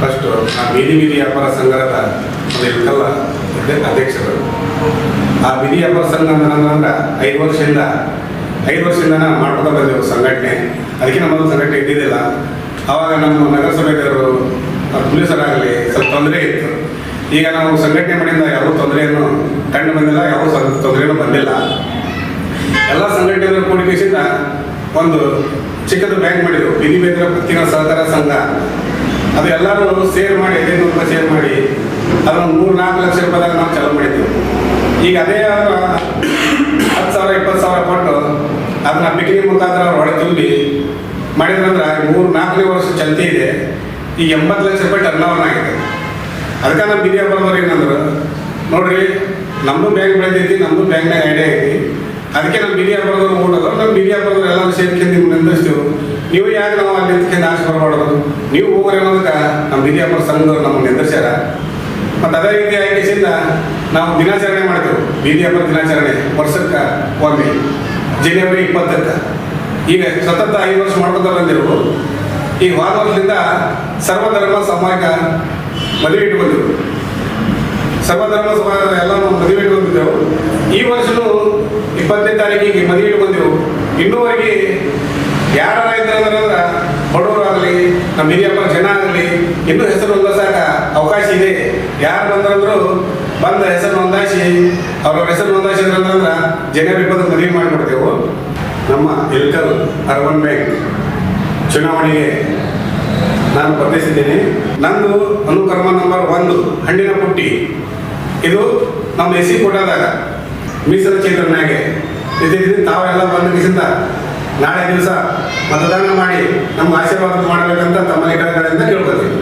First ಆ ಬೀದಿ ವ್ಯಾಪಾರ ಸಂಘದ ಒಂದು ಇಲ್ಕಲ್ಲ ಅಧ್ಯಕ್ಷರು. ಆ ಬೀದಿ ವ್ಯಾಪಾರ ಸಂಘ ಅಂದ್ರೆ 5 ವರ್ಷದಿಂದ ನಾವು ಮಾಡ್ಕೊತಾ ಬಂದೆವು ಸಂಘಟನೆ. ಅದಕ್ಕೆ ನಮ್ಮದು ಸಂಘಟನೆ ಇದ್ದಿದ್ದಿಲ್ಲ. ಆವಾಗ ನಮ್ಮ ನಗರಸಭೆಯವರು ಪೊಲೀಸರಾಗಲಿ ಸ್ವಲ್ಪ ತೊಂದರೆ ಇತ್ತು. ಈಗ ನಾವು ಸಂಘಟನೆ ಮಾಡಿದ ಯಾವ ತೊಂದರೆಯನ್ನು ಕಂಡು ಬಂದಿಲ್ಲ, ಯಾವ ತೊಂದರೆನೂ ಬಂದಿಲ್ಲ. ಎಲ್ಲ ಸಂಘಟನೆಗಳ ಕೂಡಿಕೆಯಿಂದ ಒಂದು ಚಿಕ್ಕದು ಬ್ಯಾಂಕ್ ಮಾಡಿದ್ರು, ಬೀದಿ ಬೇಂದ್ರ ಪತ್ತಿನ ಸಹಕಾರ ಸಂಘ. ಅದು ಎಲ್ಲರೂ ಸೇರ್ ಮಾಡಿ 500 ರೂಪಾಯಿ ಸೇರ್ ಮಾಡಿ ಅದೊಂದು 3-4 ಲಕ್ಷ ರೂಪಾಯಿದಾಗ ನಾವು ಚಾಲೂ ಮಾಡಿದ್ದೆವು. ಈಗ ಅದೇ 10,000 20,000 ಕೊಟ್ಟು ಅದನ್ನ ಬಿಕ್ರಿ ಮುಖಾಂತರ ಒಳಗೆ ತುಂಬಿ ಮಾಡಿದ್ರಂದ್ರೆ 3-4 ವರ್ಷ ಚಲ್ತಿ ಇದೆ. ಈಗ 80 ಲಕ್ಷ ರೂಪಾಯಿ ಟರ್ನ್ ಓವರ್ ಆಗಿದೆ. ಅದಕ್ಕೆ ನಮ್ಮ ಬೀದಿ ವ್ಯಾಪಾರದವ್ರು ಏನಂದ್ರು, ನೋಡ್ರಿ ನಮ್ಮದು ಬ್ಯಾಂಕ್ ಬೆಳೆದೈತಿ, ನಮ್ಮದು ಬ್ಯಾಂಕ್ನಾಗ ಐಡಿಯಾ ಐತಿ, ಅದಕ್ಕೆ ನಮ್ಮ ಬೀದಿ ವ್ಯಾಪಾರದವ್ರು ಓಡೋದು, ನಮ್ಮ ಬೀದಿ ವ್ಯಾಪಾರದವ್ರು ಎಲ್ಲರೂ ಸೇರ್ಕೊಂಡು ನಿಮ್ಗೆ ನಿಂದಿಸ್ತೀವಿ, ನೀವು ಯಾಕೆ ನಾವು ಅಲ್ಲಿ ನಿಂತ್ಕೊಂಡು ಆಸೆ ಬರಬಾರ್ದು, ನೀವು ಹೋಗೋರು ಅನ್ನೋದಕ್ಕೆ ನಮ್ಮ ಬೀದಿ ವ್ಯಾಪಾರ ಸಂಘದವ್ರು ನಮಗೆ ನಿಂದಿಸ್ಯಾರ. ಮತ್ತು ಅದೇ ರೀತಿ ಆಗಿಸಿಂದ ನಾವು ದಿನಾಚರಣೆ ಮಾಡ್ತೇವೆ, ಬೀದಿ ವ್ಯಾಪಾರ ದಿನಾಚರಣೆ ವರ್ಷಕ್ಕೆ ಒಮ್ಮೆ ಜನವರಿ 20ಕ್ಕೆ. ಈಗ ಸತತ 5 ವರ್ಷ ಮಾಡ್ಕೊತಾ ಬಂದಿರು. ಈಗ ಹೋದ ವರ್ಷದಿಂದ ಸರ್ವಧರ್ಮ ಸಾಮೂಹಿಕ ಮದುವೆ ಇಟ್ಟು ಬಂದೆವು. ಸರ್ವಧರ್ಮ ಸಮಾಜ ಎಲ್ಲ ಮದುವೆ ಇಟ್ಟು ಬಂದಿದ್ದೆವು. ಈ ವರ್ಷನೂ 20ನೇ ತಾರೀಕಿಗೆ ಮದುವೆ ಇಟ್ಟು ಬಂದೆವು. ಇನ್ನೂವರೆಗೆ ಯಾರ ಇದ್ರಂದ್ರೆ ಬಡವರಾಗಲಿ ನಮ್ಮ ಹಿರಿಯಪ್ಪ ಜನ ಆಗಲಿ ಇನ್ನೂ ಹೆಸರು ನೋಂದಾಯಿಸಾಕ ಅವಕಾಶ ಇದೆ. ಯಾರು ಬಂದ್ರಂದ್ರು ಬಂದ ಹೆಸರು ನೋಂದಾಯಿಸಿ ಅವ್ರ ಹೆಸರು ನೋಂದಾಯಿಸಿದ್ರಂದ್ರೆ ಜನವರಿ 20 ಮದುವೆ ಮಾಡಿಕೊಡ್ತೇವೆ. ನಮ್ಮ ಇಲ್ಕಲ್ ಅರ್ಬನ್ ಬ್ಯಾಂಕ್ ಚುನಾವಣೆಗೆ ನಾನು ಸ್ಪರ್ಧಿಸಿದ್ದೀನಿ. ನಂದು ಅನುಕ್ರಮ ನಂಬರ್ 1 ಹಣ್ಣಿನ ಪುಟ್ಟಿ. ಇದು ನಮ್ಮ SC ಕೋಟಾದಾಗ ಮೀಸಲು ಕ್ಷೇತ್ರನಾಗೆ ಇದ್ದಿದ್ದು. ತಾವೆಲ್ಲ ಬಂದ ನಾಳೆ ದಿವಸ ಮತದಾನ ಮಾಡಿ ನಮ್ಮ ಆಶೀರ್ವಾದ ಮಾಡಬೇಕಂತ ತಮ್ಮ ಕಡೆಯಿಂದ ಕೇಳ್ಕೊತೀವಿ.